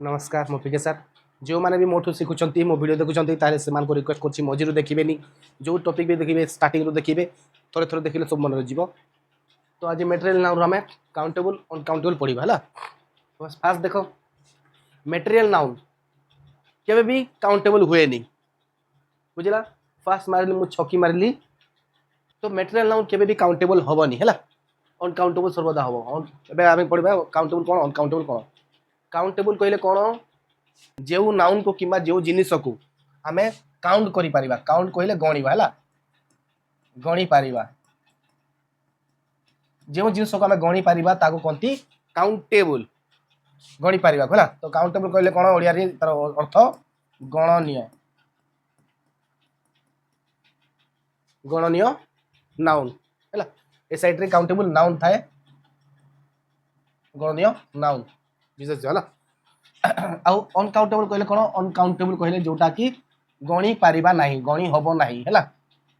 नमस्कार मो पीके सर जो मैंने भी मोठू शिखुंट मो भिड देखुं से रिक्वेस्ट कर मझीरू देखिए जो टॉपिक भी देखिए स्टार्टिंग रू देखिए थोड़े थोड़े देखिले सब मन रही तो आज मेटेरियल नाउन आम काउंटेबल अनकाउंटेबल पढ़ा है। फास्ट देख मेटेरियल नाउन केवे भी काउंटेबल हुए नहीं बुझला। फास्ट मारिली मु छकी मारिली तो मेटेरियल नाउन केवे भी काउंटेबल हेनी है अनकाउंटेबल सर्वदा हम एवं पढ़ा काउंटेबल कौन अनकाउंटेबल कौन। काउंटेबल कहले कौन जो नाउन को किंबा जो जिनिस को आम काउंट करि परिबा काउंट कहले गणिबा है गणि पारिबा जो जिनिस को आम गणि पारिबा ताको कहती काउंटेबल गणि पारिबा है। तो काउंटेबल कहले कौन ओडिया रे तार अर्थ गणनीय गणनीय नाउन है। ए साइड रे काउंटेबल नाउन थाए गणनीय नाउन विशेष है आउ अनकाउंटेबल कहले कौन अनकाउंटेबल कहले जोटा कि गणि पारिबा नहीं गणि हबो नहीं है।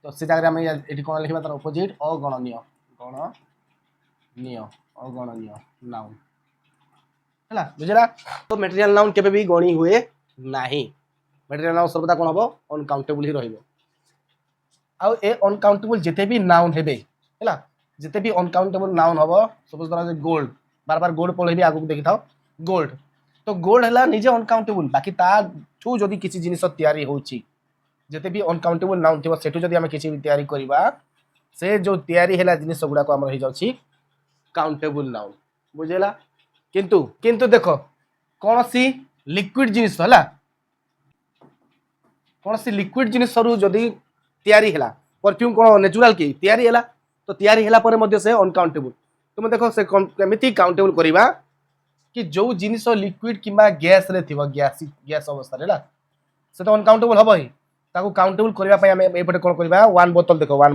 तो से जगह आम ये कौन लिखा तार अपोजिट अगणनीय गणनीय अगणनीय नाउन है बुझला। तो मेटेरियल नाउन केबे भी गणि हुए नहीं मेटेरियल नाउन सर्वदा कौन हम अनकाउंटेबल ही रहिबो। आउ ए अनकाउंटेबल जिते भी नाउन हेबे है जिते भी अनकाउंटेबल नाउन हम सपोज धर गोल्ड बार बार गोल्ड पढ़ेबी आगु देखी था गोल्ड तो गोल्ड है निजे अनकाउंटेबल बाकी ताठू जदि किसी जिनिस तैयारी होची जिते भी अनकाउंटेबल नाउन थी सेठू जदि आम किसी तैयारी करवा से जो तैयारी है जिनिस गुड़ा को आम हो काउंटेबल नाउन बुझेला। किंतु किंतु देख कौन सी लिक्विड जिनिस है कौन सी लिक्विड जिनिस जदि तैयारी है परफ्यूम कौन नेचुरल की तैयारी है तो तैयारी है से अनकाउंटेबल तुम देख से केमिति काउंटेबल करवा कि जो जिनिस लिक्विड किंबा गैस रे थिबो गैस अवस्था रे से तो अनकाउंटेबल हम ही ताको काउंटेबल करबा पय हम एपटे कोन करबा वन बोतल देखो वन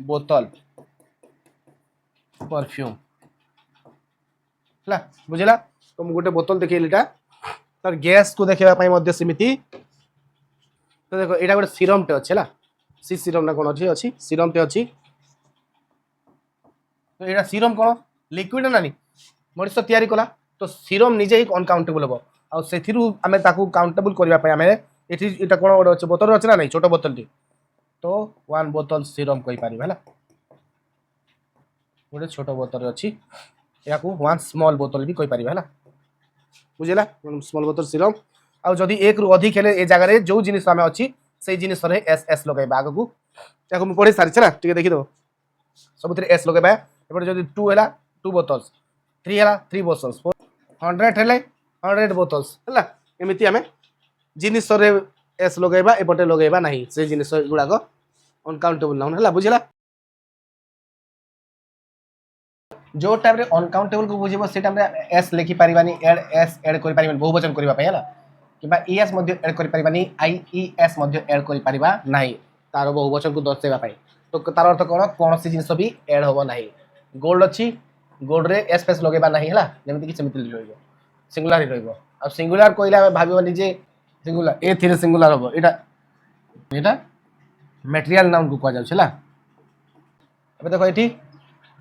बोतल परफ्यूम है बुझला। तो गोटे बोतल देखिए तार गैस को देखा पय समिति तो देखो एटा गोटे सीरम टे अच्छे सी सीरम ना कौन अच्छी सीरम टे अच्छी तो यहाँ सीरम कौन लिक्विड ना मनीष तैयारी कला तो सीरम निजे ही अनकाउंटेबल हम आम काउंटेबल करने ये कौन गोटे अच्छे बोतल अच्छे ना नहीं छोट बोतल टी तो वन बोतल सीरम कहीपर है गोटे छोट बोतल अच्छी या वन स्मॉल बोतल भी कहीपर है बुझेगा स्मॉल बोतल सीरम आउ जदि एक रु अधिक है ए जगह जो जिनिस आम अच्छी से जिनिस एस एस लगे आग को पढ़ी सारी ना टे देखीद सब एस लगे एपटे जब टू है टू बोतल्स थ्री है थ्री बोतल्स 100 है 100 बोतल्स है एमती आम जिनिस एस लगेबा एपटे लगेबा नहीं से जिनिस गुड़ाक अनकाउंटेबल नाउन है बुझला। जो टाइम रे अनकाउंटेबल को बुझिबो से टाइम रे एस लिखि पारिबानी एस ऐड करि पारिबानी बहुवचन करबा पय है किबा ईएस मध्ये ऐड करि पारिबानी आईईएस मध्ये ऐड करि पारिबा नाही तार बहुवचन को दर्शाइबा पय तो तार अर्थ कौन कौन सी जिनिस भी ऐड हम ना गोल्ड अच्छी गोल्ड रे एस फेस लगेबा नहीं है जमीन कि सेमती रहिबो सिंगुलर ही रहिबो आ सिंगुलर कहले आमे भाबिबानी जे सिंगुलर ए थ्री सिंगुलर हम एटा मेटेरियल नाउन को कह जाउछला। अब देखो एठी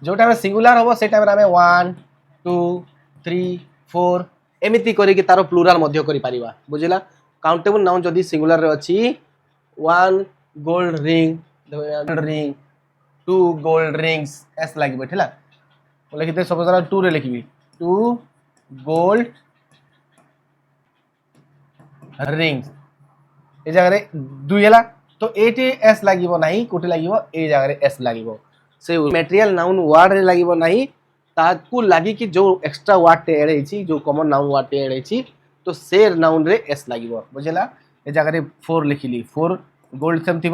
जो टाइम सिंगुलर हम से टाइम आमे 1 2 3 4 एमिति करी कि तारो प्लुराल मध्य करि परिबा बुझिला। काउंटेबल नाउन जदी सिंगुलर रे अछि 1 gold ring 2 gold rings S लगे है लिखी सपोज 2 रे लिखी 2 गोल्ड रिंग्स ये जगह 2 है तो ये एस लगे ना कोटे लगे ये जगह एस लगे से मेटेरियल नाउन वर्ड रे लगे ना ताकू लगी कि जो एक्स्ट्रा वर्ड टे एड है जो कॉमन नाउन वर्ड टे एड है तो से नाउन रे एस लगे बुझेगा। ये जगह 4 लिखिली 4 गोल्ड सेम थी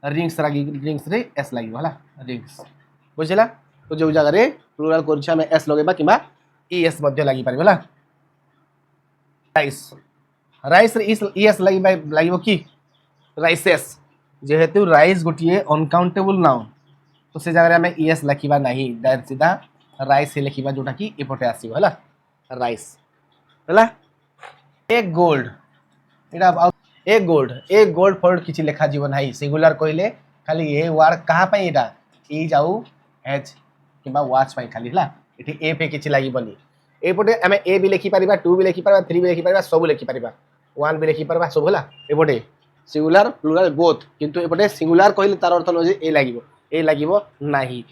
रिंग्स रिंग्स रे एस लगे रिंग्स बुझेगा। तो जो जगह रे प्लुराल कर एस लगेबा किबा ईएस मध्ये लागि परबला। राइस राइस रे ईएस लागि कि राइसेस जेहेतु राइस गोटिए अनकाउंटेबल नाउन तो से जगह आम ईएस लिखा नहीं डायरेक्ट सीधा राइस ही लिखा जोटा कि एपटे आसो है राइस है। एक गोल्ड यहाँ एक गोल्ड फोल्ड किसी लिखा जीव ना सिंगुलर कहले खाली ये वार्ड कहाँ यहाँ ई जाऊ एच कि वाच खाली है ये ए पे किसी लगे एपटे आम ए भी लिखिपर 2 भी लिखिपर 3 भी लिखिपर सब लिखिपर 1 भी लिखिपर सब है एपटे सिंगुलर प्लुराल बोथ किंतु एपटे सिंगुलर कहले तार अर्थ न ए लागिबो नाही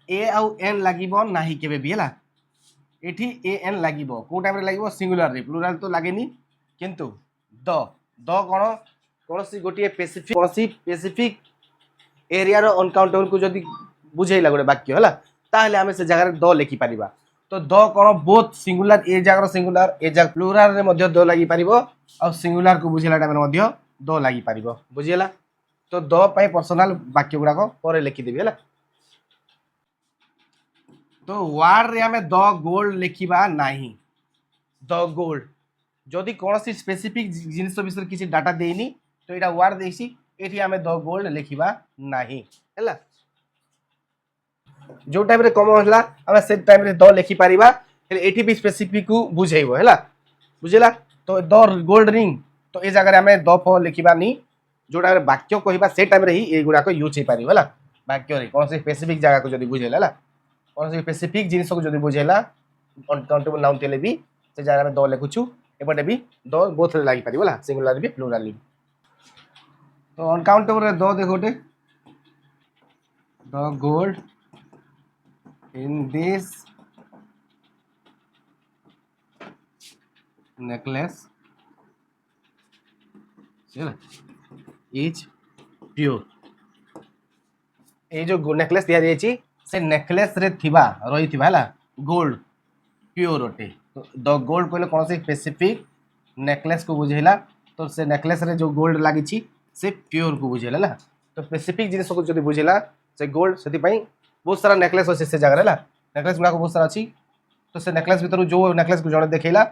ए आउ एन लागिबो नाही केबे भी है एठी ए एन लागिबो को टाइम रे लागिबो सिंगुलर रे प्लुराल तो लागेनी किंतु द द कोन कोनसी गोटिए स्पेसिफिक एरिया रो अनकाउंटेबल को जदी बुझेइला गोटे वाक्य है ताहले आमे से जगह द लिखि परिबा तो द कोन बोथ सिंगुलर ए जगह सिंगुलर ए जगह प्लुराल रे मध्य द लागि परिबो और सिंगुलर को बुझेला टाइम रे मध्य द लागि परिबो बुझियला तो द पय पर्सनल वाक्य गुडा को परे लिखि देबी है तो वार्ड रे आमे द गोल्ड लिखिबा नाही द गोल्ड जदि कोनसी स्पेसिफिक जिनिस विषय किसी डाटा देनी तो एटा वार्ड देसी एठी आमे द गोल्ड लिखिबा नाही हैला जो टाइम रे कम होला आमे से टाइम रे द लिखि परिबा हेले एठी भी स्पेसिफिक को बुझाइबो हैला बुझिला तो द गोल्ड रिंग तो ए जगह रे आमे द फ लिखिबा नी जोटा रे वाक्य कहबा से टाइम रे ही ए गुडा को यूज हे परिबो हैला वाक्य रे कोनसी स्पेसिफिक जगह को जदी बुझेला हैला कोनसी स्पेसिफिक जिनिस को जदी बुझेला अनकाउंटेबल नाउन तेले भी से जगह रे द लिखुछु एपटे भी द बोथ रे लागि परिबो हैला सिंगुलर भी प्लुराल भी तो अनकाउंटेबल रे द देखोटे the gold in this necklace is pure ये जो नेकलेस दिया जायछि से नेकलेस रे थिबा रही थिबा हला गोल्ड प्योर ओटे तो द गोल्ड कहले कोन से स्पेसिफिक नेकलेस को बुझेला तो से नेकलेस रे जो गोल्ड लागि छि से प्योर को बुझेला ला तो स्पेसिफिक जिनिस को जदी बुझेला से गोल्ड सेति पई बहुत सारा नेकलेस अच्छे से जगह है नेकलेस गुड़ा बहुत सारा अच्छी तो से नेकलेस भर जो नेकलेस को जड़े देखला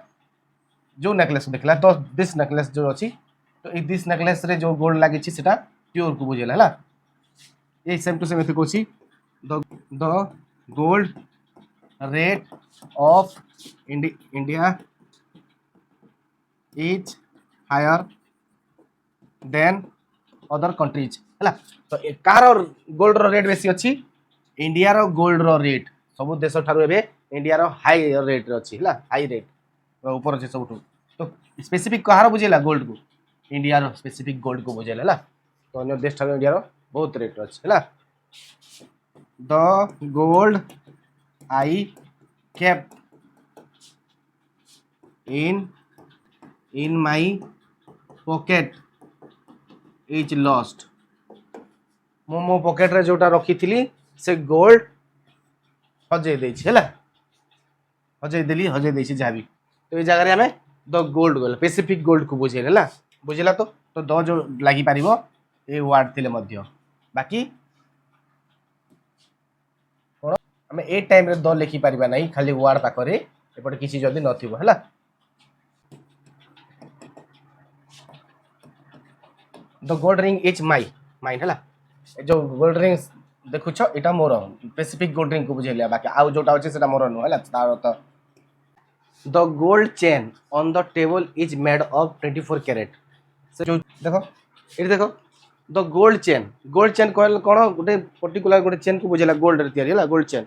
जो नेकलेस को देखला तो दिस नेकलेस जो अच्छी तो दिस नेकलेस रे जो गोल्ड लगी सेटा प्योर को बुझेला है ये सेम टू सेम एथि कोछि the gold rate of India is higher than other countries है तो कार गोल्ड रो रेट बेसी अच्छी इंडिया रो गोल्ड रो रेट सब देश ठारू एबे इंडिया रो हाई रेट अछि हला हाई रेट ऊपर अछि सबठू तो स्पेसिफिक कहार बुझेला गोल्ड को इंडिया रो स्पेसिफिक गोल्ड को बुझेला हला तो अन्य देश ठारू इंडिया रो बहुत रेट अछि हला the gold I kept in my pocket is lost मो पॉकेट रे जोटा रखी थिली से गोल्ड हजे देछि हला हजे देछि जाबी तो ए जगह रे हमें the gold goal specific gold को बुझेला बुझेला तो द जो लागि पारिबो ए वर्ड थिले मध्य बाकी कोन हमें ए टाइम रे द लिखि पारिबा नाही खाली वर्ड पाकरे एपटे किछि जदी नथिबो हला the gold ring is mine हला जो गोल्ड रिंग देखुछ एटा मोर स्पेसिफिक गोल्ड रिंग को बुझेलिया बाकी आउ जोटा अछि सेटा मोर नु हला तार तो the gold chain on the table is made of 24 carat से जो देखो द गोल्ड चेन कहल कोन गोटे पर्टिकुलर गोटे चेन को बुझेला गोल्ड रे तयारी हला गोल्ड चेन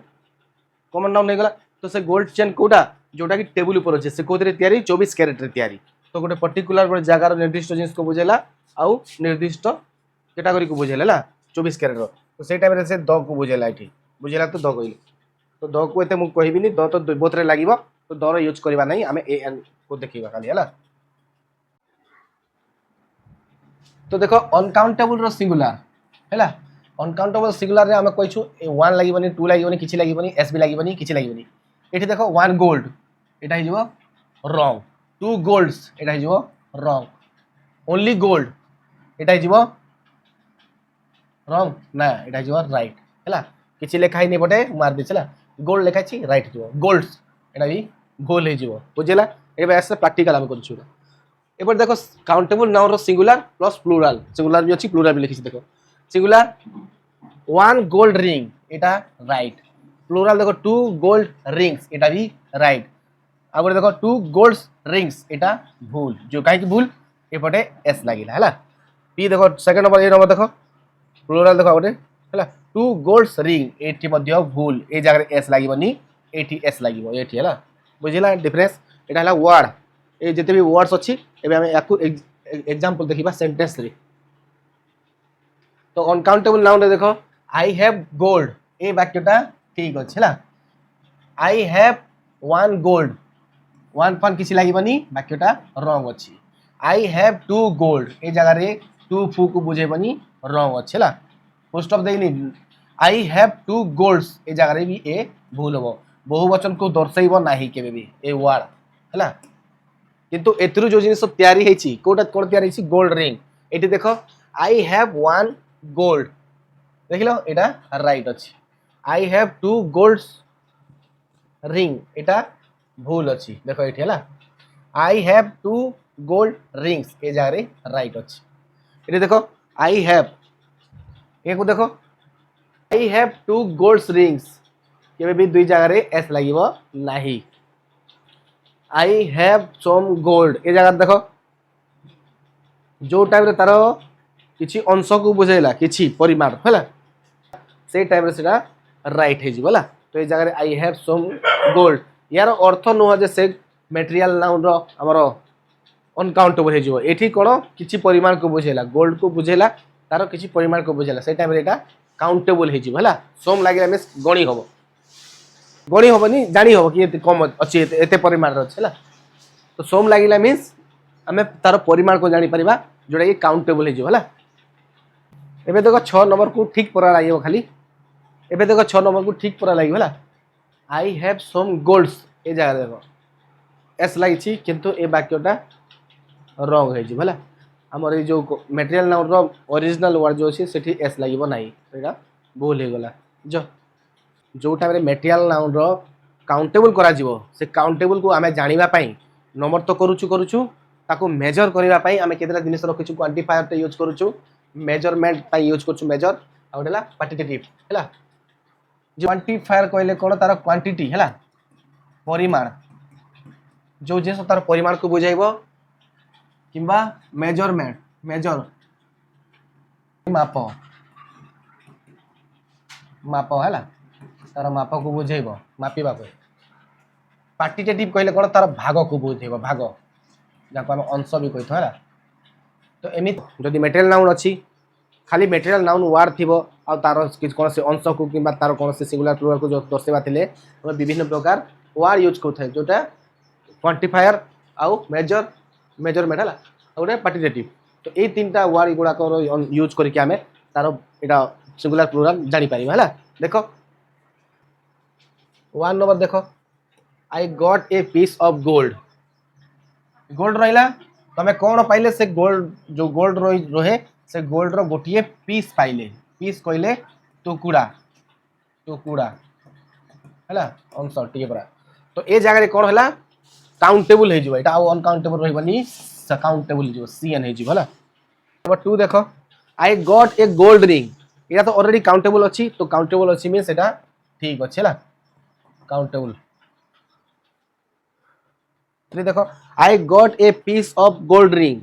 कॉमन नाउन नै गला तो से गोल्ड चेन कोडा जोटा कि टेबल ऊपर अछि से कोदरे तयारी 24 कैरेट रे तयारी तो गोटे पर्टिकुलर गोटे जगह रो निर्दिष्ट जिनिस को बुझेला आउ निर्दिष्ट कैटेगरी को बुझेला हला 24 कैरेट रो तो से टाइम रे से द को बुझेला एठी बुझेला तो द कहली तो द को एते मु कहबिनी द तो बोथ रे लागिबो तो द रो यूज करबा नै हमें ए एन को देखिबा खाली हला तो देखो अनकाउंटेबल रो सिंगुलर हैला अनकाउंटेबल सिंगुलर रे हमें कहछु 1 लागिबनी 2 लागिबनी किछि लागिबनी एस भी लागिबनी किछि लागिबनी एठी देखो 1 गोल्ड एटा हि जबो रॉन्ग 2 गोल्ड्स एटा हि जबो रॉन्ग ओनली गोल्ड एटा हि जबो रॉन्ग ना एटा हि जबो राइट हैला किछि लेखाइ नै बटे मार दिछला गोल्ड लेखा छी राइट जबो गोल्ड्स एटा भी गोल हे जबो बुझेला एबे ऐसे प्रैक्टिकल हम करछु एपर देखो काउंटेबल नाउन रो सिंगुलर प्लस प्लुरल सिंगुलर भी अछि प्लुरल भी लिखि देखो सिंगुलर 1 गोल्ड रिंग एटा राइट प्लुरल देखो 2 गोल्ड रिंग्स एटा भी राइट आगे देखो 2 गोल्ड्स रिंग्स एटा भूल जो काहे कि भूल एपटे एस लागिला हला पी देखो सेकंड नंबर ए नंबर देखो प्लुरल देखो आगे हला 2 गोल्ड्स रिंग एठी मध्य भूल ए जगह एस लागिबनी एठी एस लागिबो एठी हला बुझिला डिफरेंस एटा हला वर्ड ए जते भी वर्ड्स अछि एबे हम याकू एग्जांपल देखिबा सेंटेंस रे तो अनकाउंटेबल नाउन रे देखो आई हैव गोल्ड ए वाक्यटा ठीक अछि हला आई हैव वन गोल्ड वन फन किसी लागिबनी वाक्यटा रॉन्ग अछि आई हैव टू गोल्ड ए जगह रे टू फू को बुझेबनी रॉन्ग अछि हला फुल स्टॉप देइनी आई हैव टू गोल्ड्स ए जगह रे भी ए भूल हो बहुवचन को दर्शाइबो नाही केबे भी ए वर्ड हला किंतु एतरु जो जिनिस तयारी हेछि कोटा कोन तयारी हेछि गोल्ड रिंग एटी देखो आई हैव वन गोल्ड देखिलो एटा राइट अछि I have two golds ring एटा भूल अछि देखो एठी हला I have two gold rings ए जगह रे राइट अछि एटी देखो आई हैव ए को देखो I have two golds rings केबे भी दुई जगह रे एस लागिबो नाही आई हैव सम गोल्ड ए जगह देखो जो टाइम रे तारो किछि अंश को बुझेला किछि परिमाण हला से टाइम रे सेटा राइट हे जिवला तो ए जगह रे आई हैव सम गोल्ड यार अर्थ नुह जे से मटेरियल नाउन रो हमरो अनकाउंटेबल हे जिवो एठी कोन किछि परिमाण को बुझेला गोल्ड को बुझेला तारो किछि परिमाण को बुझेला से टाइम रे एटा काउंटेबल हे जिवो हला सम लागिला मींस गणी होबनी जानी होबो कि एते कम अछि एते परिमाण रो छला तो सम लागिला मींस हमें तारो परिमाण को जानि परिबा जोडा कि काउंटेबल हे जिवो हला एबे देखो 6 नंबर को ठीक परा लागियो खाली एबे देखो 6 नंबर को ठीक परा लागियो हला आई हैव सम गोल्ड्स ए जगह देखो एस लागी छी किंतु ए वाक्यटा रॉन्ग हे जिवो हला हमर ए जो मटेरियल नाउन रो ओरिजिनल वर्ड जो अछि सेठी एस लागिबो नाही एटा भूल हे गला जो टाइम रे मटेरियल नाउन रो काउंटेबल करा जिवो से काउंटेबल को हमें जानिबा पई नंबर तो करूछु ताको मेजर करिबा पई हमें केतरा जिनिस रखिछु क्वांटिफायर ते यूज करूछु मेजरमेंट पई यूज करछु मेजर आउडला क्वांटिटेटिव हला जो क्वांटिफायर कहले कोन तार क्वांटिटी हला परिमाण जो जिनिस तार परिमाण को बुझाइबो किंबा मेजरमेंट मेजर माप हला तार माप को बुझेइबो मापिबा को क्वांटिटेटिव कहले कोन तार भाग को बुझेइबो भाग जाको हम अंश भी कहितो हला तो एमि जदि मटेरियल नाउन अछि खाली मटेरियल नाउन वर्ड थिबो आ तार कोन से अंश को किंबा तार कोन से सिंगुलर प्लुरल को जो दर्शाइबा थिले हम विभिन्न प्रकार वर्ड यूज करथै जोटा क्वांटिफायर आ मेजरमेंट हला और क्वांटिटेटिव तो ए तीनटा वर्ड गुडा को यूज करके हमें तार एटा सिंगुलर प्लुरल जानि पारिबा हला देखो 1 नंबर देखो I got a piece of gold gold रहिला तमे कोन पाइले से गोल्ड जो गोल्ड रहे से गोल्ड रो गोटिए पीस पाइले पीस कहले टुकुड़ा हला अंश टिके परा तो ए जगह रे कोन हला काउंटेबल हे जिवो एटा अनकाउंटेबल रहबनी काउंटेबल हे जिवो सीएन हे जिवो हला नंबर 2 देखो I got A gold ring एटा तो ऑलरेडी काउंटेबल अछि तो काउंटेबल अछि मींस एटा ठीक अछि हला काउंटेबल तो देखो I got a piece of gold ring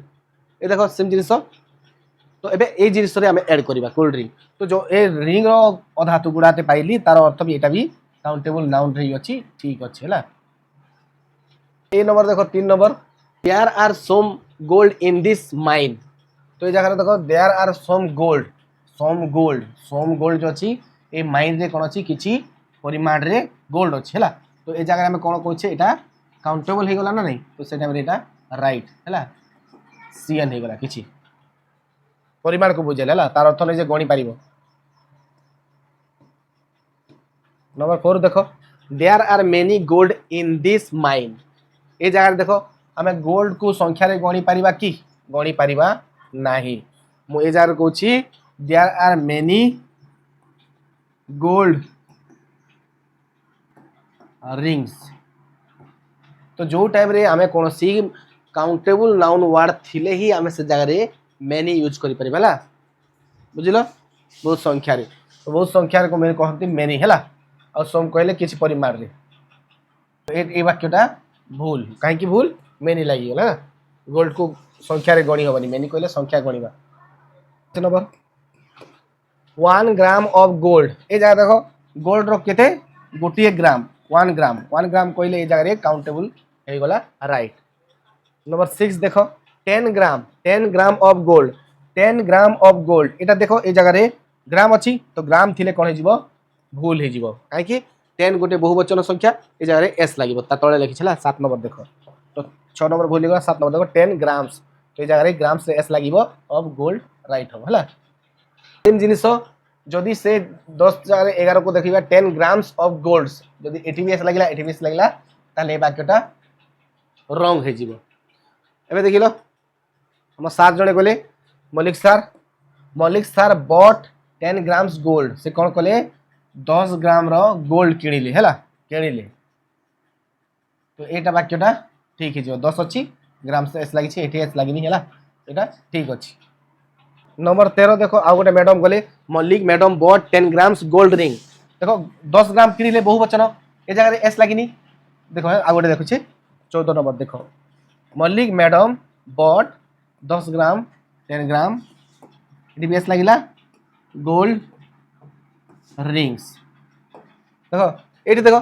ए देखो सेम जिनिस तो एबे ए जिनिस रे हमें ऐड करबा गोल्ड रिंग तो जो ए रिंग रो अधातु गुडाते पाइली तार अर्थ भी एटा भी काउंटेबल नाउन रे अछि ठीक अछि हला ए नंबर देखो 3 number there are some gold in this mine तो ए जगह देखो देयर आर सम गोल्ड जो अछि ए माइन रे कोन अछि किछि परिमाण रे गोल्ड अछि हला तो ए जगह में कोन कहै छै एटा काउंटेबल हे गला ना नहीं तो से टाइम रे एटा राइट हला सीएन हे गला किछि परिमाण को बुझेला हला तार अर्थ नै जे गणी पारिबो नंबर 4 देखो there are many gold in this mine ए जगह देखो हमें गोल्ड को संख्या रे गणी पारिबा की गणी पारिबा नाही मु ए जगह कहू छी there are many gold rings तो जो टाइम रे हमें कौन सी काउंटेबल नाउन वर्ड थिले ही हमें से जगह रे मेनी यूज करि परिबाला बुझिलो बहुत संख्या रे तो बहुत संख्या रे को मैं कहंती मेनी हला और सम कहले किछ परिमाण रे तो ए वाक्यटा भूल काहे की भूल मेनी लागि गेला गोल्ड को संख्या रे गणी होबनी मेनी कहले संख्या गणीबा नंबर 1 ग्राम ऑफ गोल्ड ए जगह देखो गोल्ड रो केते गोटिए ग्राम वन ग्राम कहले ए जगह काउंटेबल हो गला राइट। नंबर 6 देखो 10 gram of gold 10 gram of gold एटा देखो ए जगह ग्राम अच्छी तो ग्राम थिले कौन हो भूल हो कहीं 10 गोटे बहुवचन संख्या ए जगह एस लगे तले लिखी 7 नंबर देखो तो 6 नंबर भूल गला 7 नंबर देखो 10 ग्राम्स तो ये जगह ग्राम्स से एस लगे ऑफ गोल्ड राइट हम है सेम जिनिस जदि से 10 जगह 11 को देखा 10 ग्राम्स ऑफ गोल्ड जदि एटी भी एस लगे एटी भी एस लगे ताले वाक्यटा रंग हो एबे देख लो हम 7 जने गले मल्लिक सार बट 10 ग्राम्स गोल्ड से कौन कले 10 ग्राम रो गोल्ड किणिले है किणिले तो एटा वाक्यटा ठीक है 10 अच्छी ग्राम से एस लगी एटी एस लगी है एटा ठीक अच्छी। नंबर 13 देखो आउ गोटे मैडम गले Mallik madam but 10 grams gold ring देखो 10 ग्राम किणिले बहुवचन ए जगह एस लगी देखो आउ गोटे देखुचे 14 नंबर देखो मल्लिक मैडम बट 10 ग्राम 10 ग्राम ये एस लगिला गोल्ड रिंग्स देखो ये देखो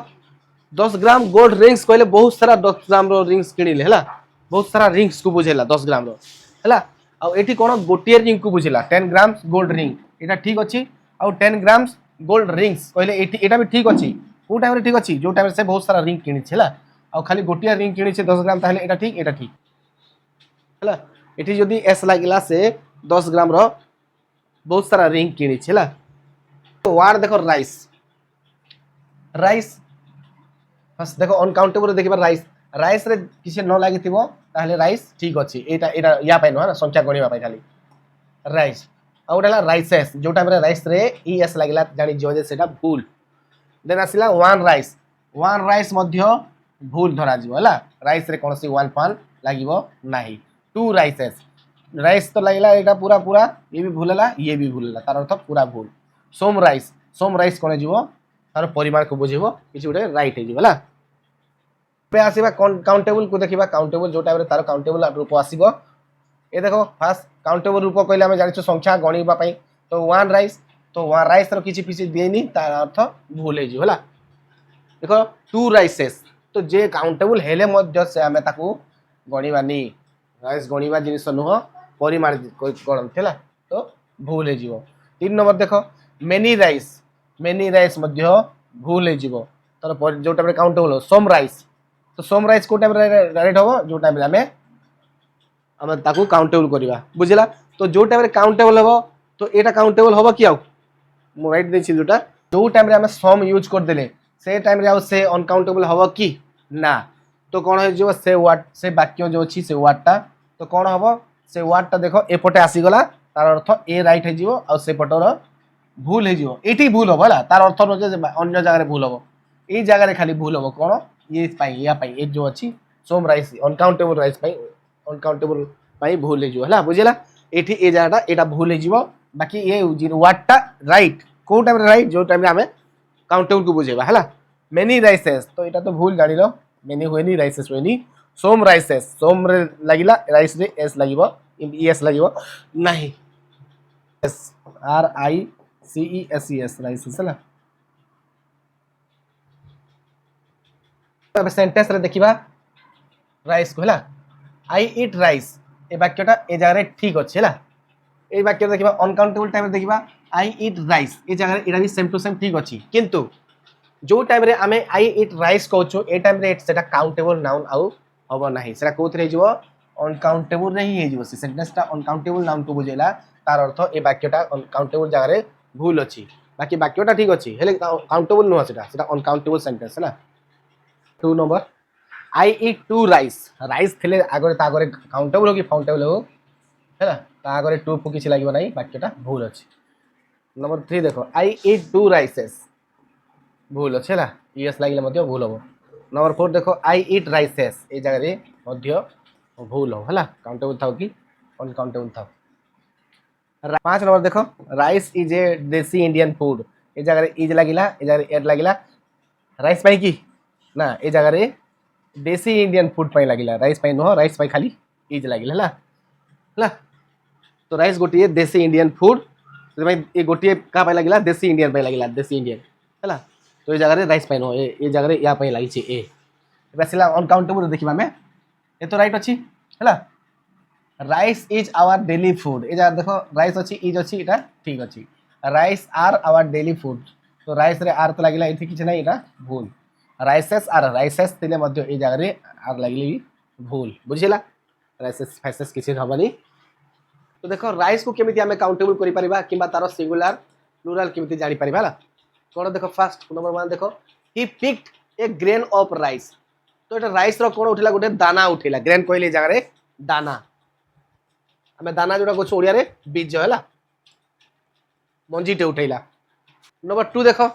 10 ग्राम गोल्ड रिंग्स कहले बहुत सारा 10 ग्राम रो रिंग्स किणिले है बहुत सारा रिंग्स को बुझेला 10 ग्राम रो है आउ एठी कोन गोटिए रिंग को बुझेला 10 ग्राम्स गोल्ड रिंग एटा ठीक अछि आउ 10 ग्राम्स गोल्ड रिंग्स कहले एठी एटा भी ठीक अछि को टाइम रे ठीक अछि जो टाइम से बहुत सारा रिंग किणी छै आउ खाली गोटिए रिंग किणी छै 10 ग्राम ताहले एटा ठीक है एठी जदी एस लागिला से 10 ग्राम रो बहुत सारा रिंग किणी छै तो वार्ड देखो राइस फर्स्ट देखो अनकाउंटेबल देखिबा राइस रे किसी न लागि थिबो ताहले राइस ठीक अछि एटा एटा या पाइ न संख्या गणिबा पाइ खाली राइस आउटला राइसेस जो टाइम रे राइस रे ई एस लागिला जानि जो जे सेटा भूल देन आसिला वन राइस मध्य भूल धरा जिवो हला राइस रे कोनसी वन पान लागिबो नाही टू राइसेस राइस तो लागिला एटा पूरा पूरा ये भी भूलला ये भी भूलला तार अर्थ पूरा भूल सोम राइस कोन जिवो तार परिमाण को बुझिबो किछि उडे राइट हे जिवो हला पे आसीबा काउंटेबल को देखिबा काउंटेबल जो टाइम रे तार काउंटेबल रूप आसीबो ए देखो फास्ट काउंटेबल रूप कहले हम जानिछु संख्या गणिबा पई तो वन राइस रो किछि पिछि देनी तार अर्थ भूल हे जिवो हला देखो टू राइसेस तो जे काउंटेबल हेले मध्य से हमें ताकू गणिबानी राइस गणिबा जिनिस नुह परिमाण गणन तो भूल हे जिवो 3 नंबर देखो मेनी राइस मध्य भूल हे जिवो तार जो टाइम रे काउंटेबल हो सम राइस तो सम राइस को टाइम रे डायरेक्ट हो जो टाइम रे हमें ताकू काउंटेबल करबा बुझिला तो जो टाइम रे काउंटेबल हो तो एटा काउंटेबल हो कि आउ मो राइट देछि जोटा जो टाइम रे हमें सम यूज कर देले से टाइम रे आउ से अनकाउंटेबल हो कि ना तो कौन हो जो से वर्ड से वाक्य जो अछि से वर्डटा तो कौन हो से वर्डटा देखो एपटे आसी गला तार अर्थ ए राइट हे जिवो आ से पटर भूल हे जिवो एठी भूल हो भला तार अर्थ न जे अन्य जगह रे भूल हो ए जगह रे खाली भूल हो कोन ये पाई या पाई ए जो अछि सोम राइस अनकाउंटेबल राइस पाई भूल हे जिवो हला बुझिला एठी ए जगहटा एटा भूल हे जिवो बाकी ए वर्डटा राइट को टाइम रे राइट जो टाइम रे हमें काउंटेबल को बुझेबा हला मेनी राइसेस तो एटा तो भूल जानि लो मेनी होएनी राइसेस होएनी सोम राइसेस सोम रे लागिला राइस रे एस लागिबो एस लागिबो नाही S R I C E S E S rices हला अब सेंटेंस रे देखिबा राइस को हला आई ईट राइस ए वाक्यटा ए जगह रे ठीक अछि हला ए वाक्य देखिबा अनकाउंटेबल टाइम रे देखिबा आई ईट राइस ए जगह रे एटा भी सेम टू सेम ठीक अछि किंतु जो टाइम रे आमे आई ईट राइस कहउछु ए टाइम रे सेटा काउंटेबल नाउन आउ हबो नाही सेटा कोथरे हिजबो अनकाउंटेबल रे ही हिजबो से सेंटेंसटा अनकाउंटेबल नाउन को बुझेला तार अर्थ ए वाक्यटा अनकाउंटेबल जगह रे भूल अछि बाकी वाक्यटा ठीक अछि हेले काउंटेबल न सेटा अनकाउंटेबल सेंटेंस हला 2 number I eat two rice थिले आगरे ता आगरे काउंटेबल हो कि फाउंटेबल हो हैला ता आगरे टू को किछि लागिबो नाही वाक्यटा भूल अछि। नंबर 3 देखो आई ईट टू राइसेस भूल अछि हला यस लागिले मध्य भूल हो। नंबर 4 देखो आई ईट राइसेस ए जगह रे मध्य भूल हो हला काउंटेबल थाउ कि अनकाउंटेबल थाउ। 5 नंबर देखो राइस इज ए देसी इंडियन फूड ए जगह रे इज लागिला ए जगह रे एड लागिला राइस पाई कि ना ए जगह रे देसी इंडियन फूड पाई लागिला राइस पाई नो राइस पाई खाली इज लागिला हला हला तो राइस गोटिए देसी इंडियन फूड भाई ए गोटिए का पाई लागिला देसी इंडियन पाई लागिला देसी इंडियन हला तो ये जगह राइस पाइन ये जगह या पे लगी ए एबे अनकाउंटेबल देखिबा में ये तो राइट अच्छी है। Rice is our daily food ये जगह देखो राइस अच्छी इज अच्छी एटा ठीक अच्छी rice are our daily food तो राइस रे आर तो लागिला इथे किछ नै एटा भूल राइसेस तिले मध्य ए जगह रे आर लागिले भी भूल बुझिला राइसेस फाइसेस किछ हबनी। तो देखो राइस को केमिति हमें काउंटेबल करि परिबा किबा तारो सिंगुलर प्लुरल केमिति जानि परिबा ला कोन देखो फर्स्ट नंबर 1 देखो he picked A grain of rice तो एटा राइस रो कोन उठिला गोटे दाना उठिला ग्रेन कहले जगह रे दाना हमें दाना जोड़ा कुछ ओडिया रे बीज हैला मंजीटे उठैला। नंबर 2 देखो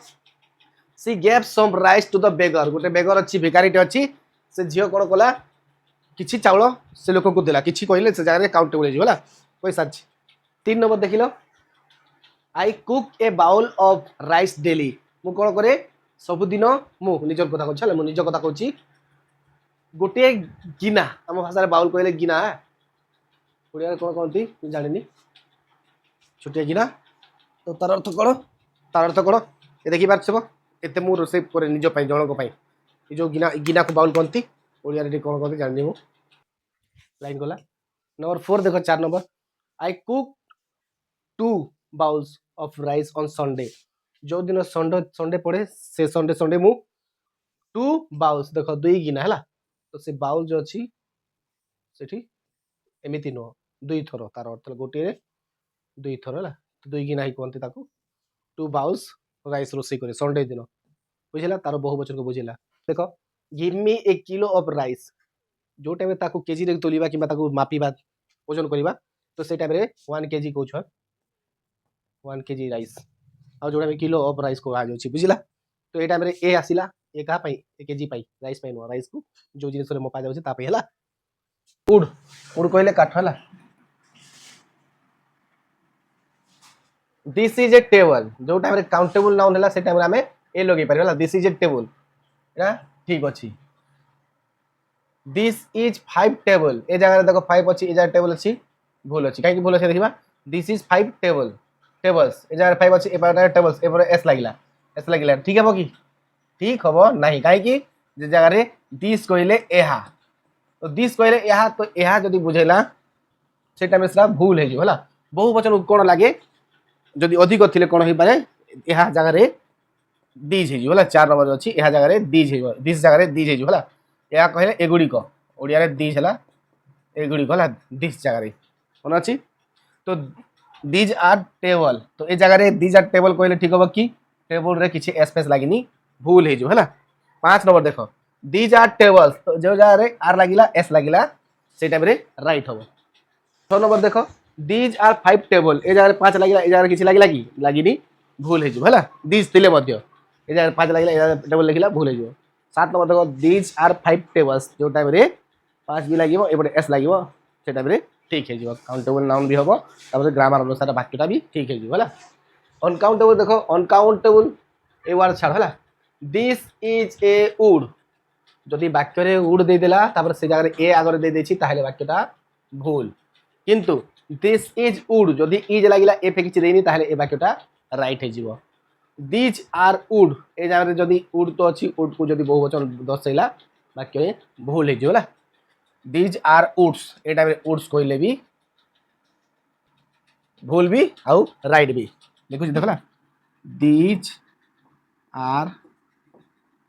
she gave some rice to the beggar गोटे बेगर अच्छी भिखारीटे अच्छी से झियो कोन कला किछि चावल से लोक को देला किछि कहले से जगह रे काउंटेबल हे होला पैसा। 3 नंबर देखिलो I cook a bowl of rice daily मु कोन करे सबुदिन मु निजर कथा कहछ मु निज कथा कहछि गोटे गिना हम भाषा रे बाउल कहले गिना ओडिया कोन कहंती जानिनी छोटिया गिना तो तार अर्थ कोन ए देखि पारछबो एते मु रोसे करे निज पई जण को पई ए जो गिना गिना को बाउल कहंती ओडिया रे कोन कहंती जानिनी मु लाइन गला। नंबर 4 देखो 4 number I cook 2 bowls of rice on Sunday जो दिन संडे पड़े से संडे मु 2 बाउल्स देखो दुई गिना हैला तो से बाउल जो अच्छी सेठी एमिति नो दुई थरो तार अर्थ गोटे रे दुई थरो हैला तो दुई गिना ही कोनते ताको 2 बाउल्स राइस रोसे करे संडे दिन बुझिला तार बहुवचन को बुझिला। देखो give me A kilo of rice जो टाइम ताको केजी रे तोलिबा किबा ताको मापीबा ओजन करिबा तो से टाइम रे 1 केजी कहू छ 1 केजी राइस आ जोड़ा में किलो ऑफ राइस को आ जाउछि बुझिला। तो ए टाइम रे ए आसिला ए का पई ए केजी पई राइस पई नो राइस को जो जिनिस रे मपा जाउछि ता पई हला। उड उड कहले काठ हला दिस इज ए टेबल जो टाइम रे काउंटेबल नाउन हला से टाइम रे हमें ए लगे पारि हला दिस इज ए टेबल एटा ठीक अछि। दिस इज 5 टेबल ए जगह देखो 5 अछि ए जगह टेबल अछि भूल अछि काहे कि भूल अछि देखिबा दिस इज 5 टेबल्स ए जगह 5 अछि ए पर टेबल्स ए पर एस लागिला ठीक है कि ठीक हबो नहीं काहे कि जे जगह रे दिस कहले एहा तो दिस कहले एहा तो एहा जदी बुझेला से टाइम से भूल हे जो होला बहुवचन कोन लागे जदी अधिक थिले कोन होई पारे एहा जगह रे दीज हे जो होला 4 नंबर अछि एहा जगह रे दीज हे दिस जगह रे दीज हे जो होला या कहले एगुडी को ओडिया रे दीज हला एगुडी को हला दिस जगह रे कोन अछि तो दीज आर टेबल तो ए जगह रे दीज आर टेबल कहले ठीक होबो कि टेबल रे किछि स्पेस लागिनी भूल हे जो हला। 5 नंबर देखो दीज आर टेबल्स तो जो जगह रे आर लागिला एस लागिला से टाइम रे राइट होबो। 6 नंबर देखो दीज आर 5 टेबल ए जगह रे 5 लागिला ए जगह रे किछि लागिला कि लागिनी भूल हे जो हला दीज तिले मध्य ए जगह 5 लागिला ए जगह टेबल लिखिला भूल हे जो। 7 नंबर देखो दीज आर 5 टेबल्स जो टाइम रे 5 भी लागिवो एपटे एस लागिवो से टाइम रे ठीक है जो काउंटेबल नाउन भी होबो तापर ग्रामर अनुसार वाक्यटा भी ठीक है जो हला। अनकाउंटेबल देखो अनकाउंटेबल ए वर्ड छाड़ हला दिस इज ए वुड जदि वाक्य रे वुड दे देला तापर से जगह रे ए आगर दे देछि ताहले वाक्यटा भूल किंतु दिस इज वुड जदि इज लागिला ए पे किछि देनी ताहले ए वाक्यटा राइट हे जीवो। दिज आर वुड ए जगह रे जदि वुड तो अछि वुड को जदि बहुवचन दर्शाइला वाक्य रे भूल हे जीवला। दिज आर वुड्स ए टाइम रे वुड्स कहले भी भूल भी आउ राइट भी देखो देखला दिज आर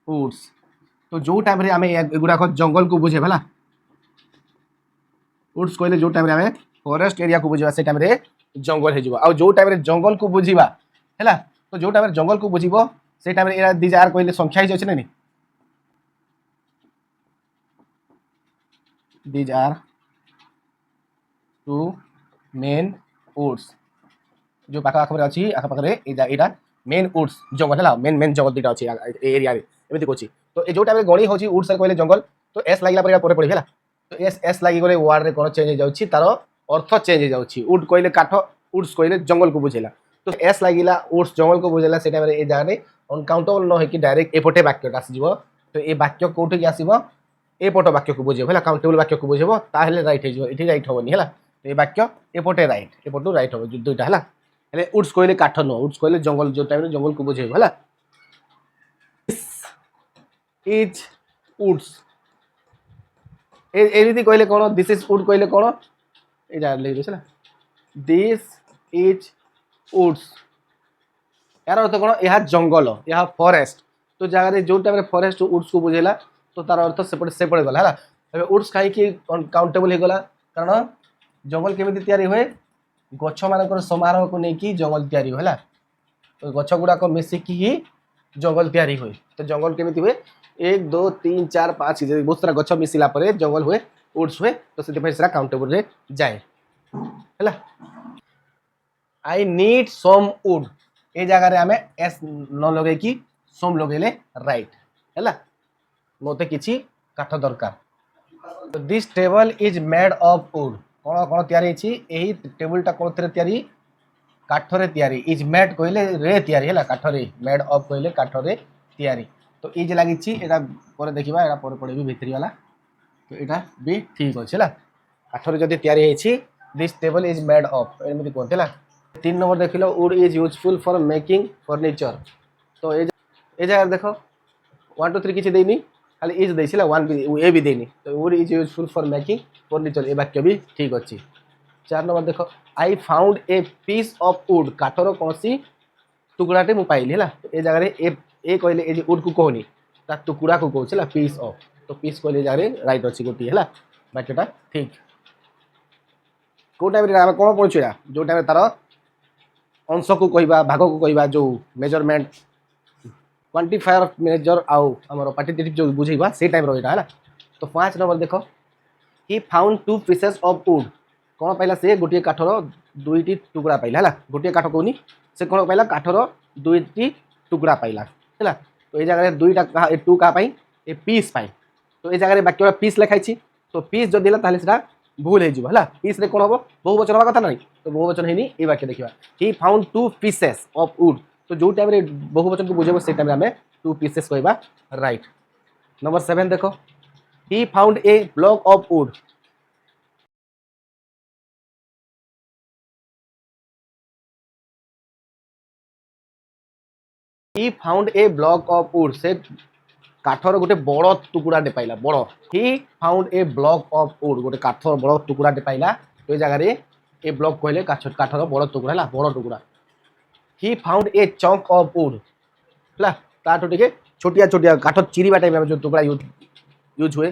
वुड्स तो जो टाइम रे हमें एगुडा को जंगल को बुझे भला वुड्स कहले जो टाइम रे हमें फॉरेस्ट एरिया को बुझिबा से टाइम रे जंगल हे जिवो आ जो टाइम रे जंगल को बुझिबा हैला तो जो टाइम रे जंगल को बुझिबो से टाइम रे एरा दिज आर कहले संख्या ही अछि नै these are two main woods जो पाखा आखा रे अछि आखा पाखरे एटा मेन वुड्स जंगल हला मेन जंगल दिटा अछि एरिया रे एमिति कोछि तो ए जो टाइम रे गणी होछि वुड्स कहले जंगल तो एस लागिला पर पड़ी हला तो एस लागि गले वर्ड रे कोन चेंज हो जाउछि तारो अर्थ चेंज हो जाउछि वुड कहले काठ वुड्स कहले जंगल को बुझेला तो एस लागिला वुड्स जंगल को बुझेला से टाइम रे ए जाने अनकाउंटेबल न है कि डायरेक्ट एपटे वाक्य आसीजो तो ए वाक्य कोठी के आसीबो एपट वाक्य को बुझेबो हला काउंटेबल वाक्य को बुझेबो ताहले राइट हे जो इठी राइट होबनी हला तो ए वाक्य एपटे राइट एपटू राइट होबो दुईटा हला हेले वुड्स कहले काठ न वुड्स कहले जंगल जो टाइम रे जंगल को बुझेबो हला। ইজ উডস ଏମିତି କହିଲେ କ'ଣ ଦିସ୍ ଇଜ୍ ଉଡ୍ କହିଲେ କ'ଣ ଏଇଟା ଲେଖିଦେଉଛି ହେଲା ଦିସ୍ ଇଜ୍ ଉଡ୍ସ यार अर्थ कौन यह जंगल यह फरेस्ट तो जगह जो टाइम फरेस्ट उड्स को बुझेला तो तार अर्थ सेपटे सेपटे गला है उड्स कहीं काउंटेबल होगला कारण जंगल केमी तैयारी हुए गछ मान समारोह को लेकिन जंगल तैयारी है तो गछ गुड़ाक मिसिकी ही जंगल तैयारी हुए तो जंगल केमी हुए 1 2 3 4 5 बहुत सारा गछ मिसिला जंगल हुए उड्स हुए तो से काउंटेबल रे जाए है I need some would a जगह आम एस न लगे कि सोम लगे राइट है मत कि काठ दरकार this table is made of would कौन कौन यही टेबुलटा कौन तैयारी काठरे तैयारी इज मेड कहले रे तैयारी है काठरे मेड ऑफ कहले काठरे तैयारी तो इज लगी देखा यहाँ पड़े भितरी वाला तो यहाँ भी ठीक अच्छे है काठरे जब तैयारी this table is made of एमती कहते हैं 3 नंबर देख लो wood is useful for making furniture तो ये जगह देख 1 2 3 किसी देनी खाली इज देसी 1 ए भी देनी तो wood is useful for making furniture ये वाक्य भी ठीक अच्छी 4 नंबर देख I found a piece of wood काठर कौन सी टुकड़ाटे मुझे पाइली है ये जगह ए कहले ये वुड को कहनी टुकड़ा को कहूँ पीस ऑफ तो पीस कहले जगह राइट अच्छी गोटे है वाक्यटा ठीक कौ टाइम आम कौन पहुँचा जो टाइम तार अंश को कहवा भाग को कहवा जो मेजरमेंट क्वांटिफायर मेजर आउ आम पार्टिसिपेटिव जो बुझेगा से टाइम रहा है तो 5 नंबर देख he found 2 pieces of would कौन पाइला से गोटे काठर 2टी टुकड़ा पाइला है गोटे काठ कहनी से कौन पाइला काठर 2टी टुकड़ा पाइला है तो ये जगह 2टा 2 क्या ए पीस पाए तो ये जगह बाक्य पीस लिखाई तो पीस जो देला से भूल है पीस रे कौन हम बहुवचन हवा कथा ना तो बहुवचन है ये वाक्य देखा he found 2 pieces of would तो जो टाइम बहुवचन को बुझेब से टाइम आम 2 पीसेस कहवा राइट नंबर 7 देखो he found a block of wood he found a block of wood से काठर गोटे बड़ टुकड़ाटे पाइला बड़ he found a block of wood गोटे काठर बड़ टुकड़ाटे पाइला तो ये जगह ए ब्लॉक कहले काठर बड़ टुकड़ा है बड़ टुकड़ा ही found A chunk of would है ताठू टे छोटिया छोटिया काठ चिरीवा टाइम जो टुकड़ा यूज हुए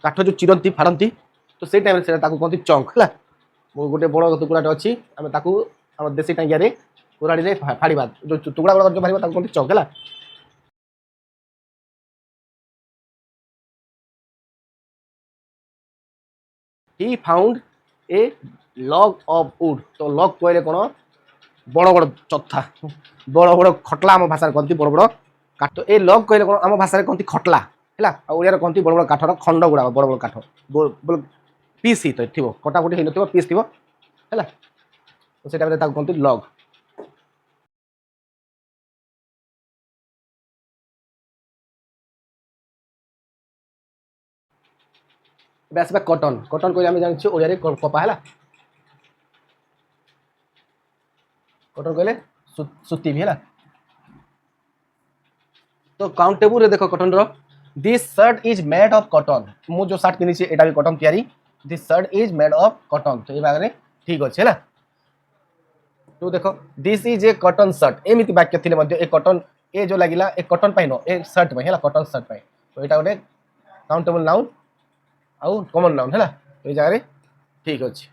काठ जो चिरती फाड़ती तो से टाइम से कहते चंक है गोटे बड़ टुकड़ाटे अच्छी आम आम देशी टांगिया कुराड़ी फाड़ा जो टुकड़ा गुड़ा जो फाड़ कहते चंक है ही found A log of would तो लॉग कहले कौन बड़ बड़ चथा बड़ बड़ खटला आम भाषा कहती बड़ बड़ काठ तो ये लॉग कहले कौन आम भाषा कहती खटला है ओडिया कहती बड़ बड़ काठर खंड गुड़ा बड़ बड़ काठ पीस ही तो थी कटाकुटी हो न पीस थी है तो से टाइम कहती लॉग आसवा कटन कटन कहले आम जानते ओडिया कपा है कटन कहले सूती भी है तो काउंटेबल रे देखो कटन रो this shirt is made of cotton मु जो शर्ट किनी एटा भी कटन तैयारी this shirt is made of cotton तो ये बारे ठीक अच्छे है तो देखो this is a cotton shirt एमती वाक्य थिले मध्ये ए कटन ए जो लागिला ए कटन पाइन ए शर्ट में है कटन शर्ट पाइन तो यहाँ गोटे काउंटेबल नाउन आउ कॉमन नाउन है तो ये जगह ठीक अच्छे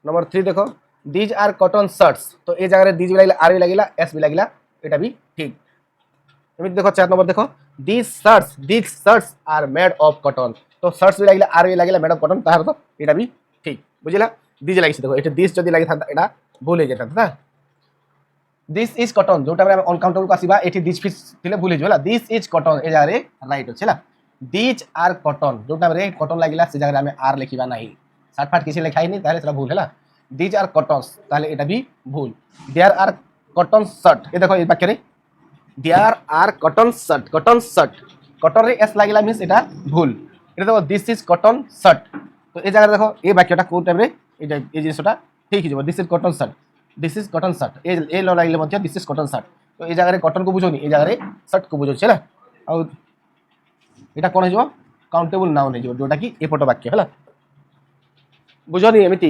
नंबर 3 देखो दीज आर कटन शर्ट्स तो ये जगह दीज भी लगे आर भी लगे एस भी लगे यहाँ भी ठीक एमती देखो 4 नंबर देखो these shirts are made of cotton तो शर्ट्स भी लगे आर भी लगे मेड ऑफ कटन तार तो यहाँ भी ठीक बुझला दीज लगी देखो ये दिस जब लगी था यहाँ भूल हो जाता ना दिस इज कटन जो टाइम अनकाउंटेबल को आसवा ये दिस फिश थे भूल हो दिस इज कटन ये जगह राइट अच्छे है दीज आर कटन जो टाइम कटन लगे से जगह आम आर लिखा ना सार्ट किसी लिखाई नहीं भूल है दीज आर कटन्स यहाँ भी भूल देयर आर कटन शर्ट ये देखो ये वाक्य देयर आर कटन शर्ट कटन रे एस लगे मीन्स यहाँ भूल ये देखो दिस इज कटन शर्ट तो ये जगह देखो ये वाक्यटा कौ टाइम ये जिनसा ठीक हो दिस इज कटन शर्ट ए लगे दिस इज कटन शर्ट तो ये जगह कटन को बुझोनी ये जगह शर्ट को बुझे है এটা কোন হইব কাউন্টেবল নাউন হইব जोटा कि एपट वाक्य है बुझनी एमती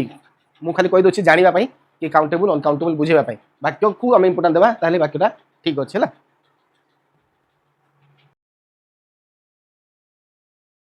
मु खाली कहि दोछि जानिबा पई कि काउंटेबल अनकाउंटेबल बुझेबा पई वाक्य को हम इंपोर्टेंट देबा ताले वाक्यटा ठीक अछि है।